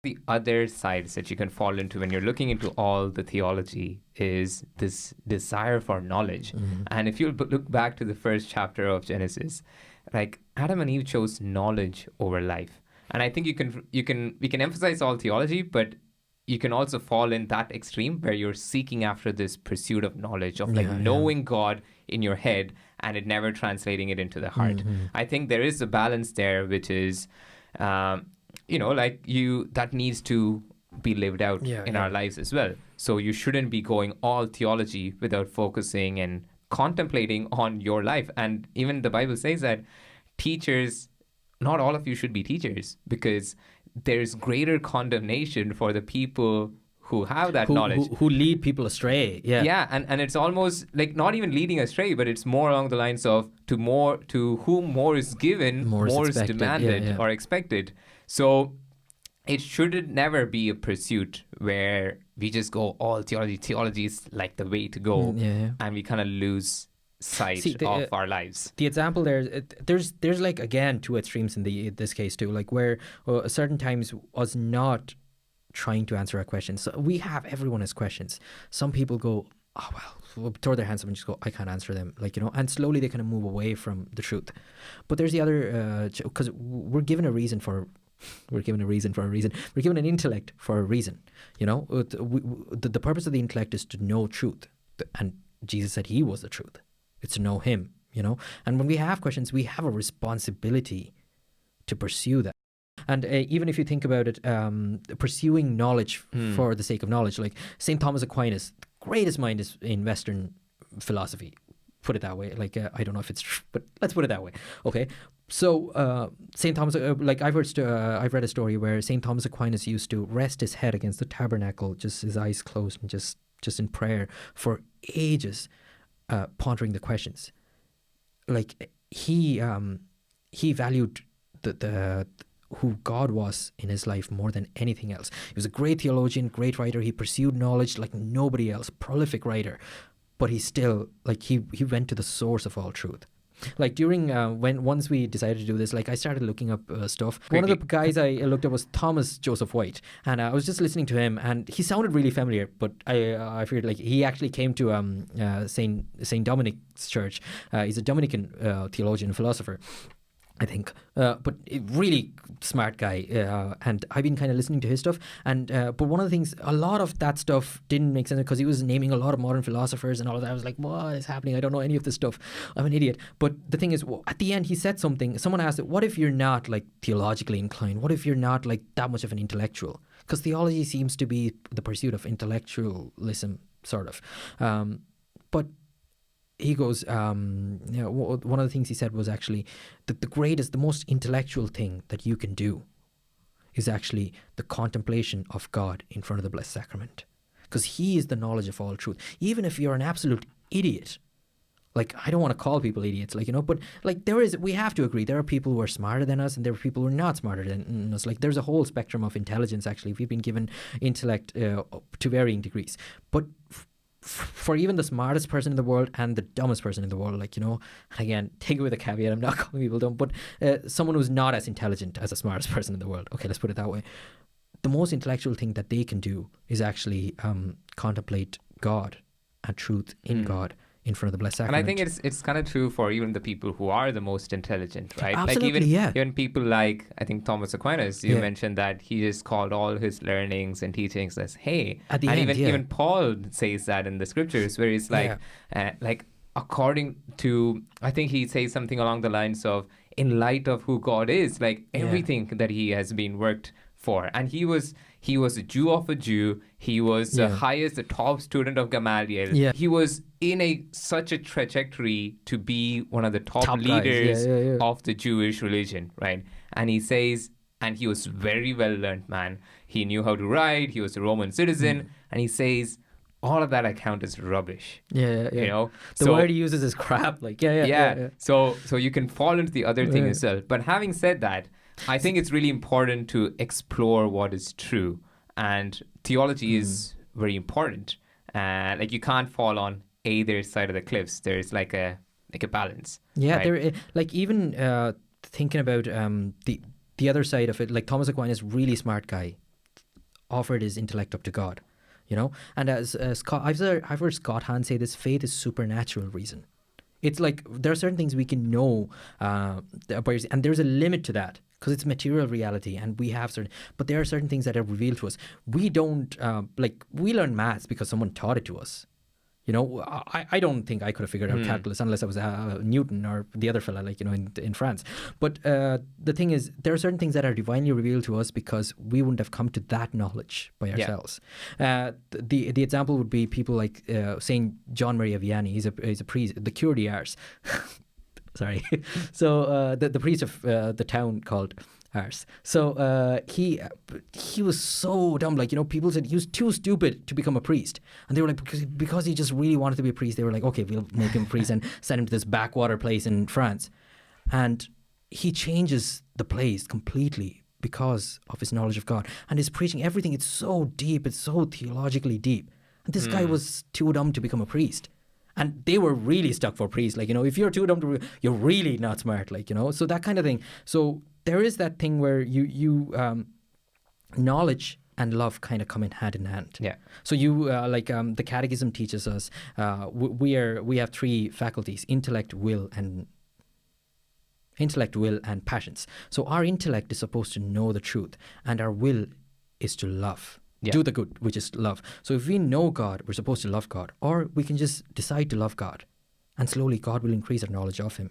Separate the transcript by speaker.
Speaker 1: the other sides that you can fall into when you're looking into all the theology is this desire for knowledge. And if you look back to the first chapter of Genesis, like Adam and Eve chose knowledge over life. And I think we can emphasize all theology, but you can also fall in that extreme where you're seeking after this pursuit of knowledge, of knowing God in your head and it never translating it into the heart. I think there is a balance there, which is, that needs to be lived out in our lives as well. So you shouldn't be going all theology without focusing and contemplating on your life. And even the Bible says that teachers, not all of you should be teachers, because there's greater condemnation for the people who have that knowledge.
Speaker 2: Who lead people astray. Yeah.
Speaker 1: Yeah, and it's almost like not even leading astray, but it's more along the lines of to whom more is given, more is demanded or expected. So it should never be a pursuit where we just go all theology. Theology is like the way to go, and we kind of lose sight of our lives.
Speaker 2: The example there's like, again, two extremes in this case too, like where certain times us not trying to answer our questions. So everyone has questions. Some people go, oh well, throw their hands up and just go, I can't answer them, and slowly they kind of move away from the truth. But there's the other, because we're given a reason for a reason. We're given an intellect for a reason. The purpose of the intellect is to know truth, and Jesus said he was the truth. It's to know him, And when we have questions, we have a responsibility to pursue that. And even if you think about it, pursuing knowledge for the sake of knowledge, like St. Thomas Aquinas, the greatest mind is in Western philosophy. Put it that way. Like, I don't know if it's true, but let's put it that way. Okay. So St. Thomas, I've read a story where St. Thomas Aquinas used to rest his head against the tabernacle, just his eyes closed, and just in prayer for ages, pondering the questions. Like he valued the who God was in his life more than anything else. He was a great theologian, great writer. He pursued knowledge like nobody else, prolific writer. But he still, he went to the source of all truth. Like during once we decided to do this, I started looking up stuff. One of the guys I looked at was Thomas Joseph White, and I was just listening to him, and he sounded really familiar. But I figured he actually came to Saint Dominic's church. He's a Dominican theologian and philosopher, I think, but really smart guy, and I've been kind of listening to his stuff, and but one of the things, a lot of that stuff didn't make sense because he was naming a lot of modern philosophers and all of that. I was like, what is happening? I don't know any of this stuff. I'm an idiot. But the thing is, at the end he said something. Someone asked, what if you're not theologically inclined? What if you're not that much of an intellectual? Because theology seems to be the pursuit of intellectualism, sort of, but he goes, one of the things he said was actually that the most intellectual thing that you can do is actually the contemplation of God in front of the Blessed Sacrament. Because he is the knowledge of all truth. Even if you're an absolute idiot, I don't want to call people idiots, but we have to agree, there are people who are smarter than us and there are people who are not smarter than us. There's a whole spectrum of intelligence, actually. We've been given intellect to varying degrees. But for even the smartest person in the world and the dumbest person in the world, again, take away the caveat, I'm not calling people dumb, but someone who's not as intelligent as the smartest person in the world, okay, let's put it that way, the most intellectual thing that they can do is actually contemplate God and truth in God in front of the Blessed Sacrament.
Speaker 1: And I think it's kind of true for even the people who are the most intelligent, right?
Speaker 2: Absolutely,
Speaker 1: even people I think Thomas Aquinas, you mentioned that he just called all his learnings and teachings as hey.
Speaker 2: At the end,
Speaker 1: even Paul says that in the scriptures, where he's according to, I think he says something along the lines of, in light of who God is, everything that he has been worked for. And he was a Jew of a Jew. He was the top student of Gamaliel. Yeah. He was in such a trajectory to be one of the top leaders of the Jewish religion, right? And he says, and he was very well learned man. He knew how to write. He was a Roman citizen. And he says, all of that I count as rubbish.
Speaker 2: The word he uses is crap.
Speaker 1: So you can fall into the other thing as well. But having said that, I think it's really important to explore what is true, and theology is very important. You can't fall on either side of the cliffs. There's a balance.
Speaker 2: Yeah,
Speaker 1: right?
Speaker 2: There even thinking about the other side of it. Thomas Aquinas, really smart guy, offered his intellect up to God, you know. And as Scott, I've heard Scott Hahn say this: faith is supernatural reason. It's like there are certain things we can know, and there's a limit to that because it's material reality, and we have certain. But there are certain things that are revealed to us. We don't we learn maths because someone taught it to us. You know, I don't think I could have figured out calculus unless I was Newton or the other fella, like, you know, in France. But the thing is, there are certain things that are divinely revealed to us because we wouldn't have come to that knowledge by ourselves. The example would be people like Saint John Maria Vianney. He's a priest, the Cure de Ars. Sorry. So the priest of the town called Ars. So he was so dumb. Like, you know, people said he was too stupid to become a priest, and they were like, because he just really wanted to be a priest. They were like, okay, we'll make him a priest and send him to this backwater place in France, and he changes the place completely because of his knowledge of God and his preaching. Everything, it's so deep, it's so theologically deep, and this guy was too dumb to become a priest. And they were really stuck for priests. Like, you know, if you're too dumb to, you're really not smart. Like, you know, so that kind of thing. So there is that thing where you knowledge and love kind of come in hand.
Speaker 1: Yeah.
Speaker 2: So you the Catechism teaches us we have three faculties: intellect, will, and passions. So our intellect is supposed to know the truth, and our will is to love.
Speaker 1: Yeah.
Speaker 2: Do the good, which is love. So if we know God, we're supposed to love God, or we can just decide to love God, and slowly God will increase our knowledge of Him.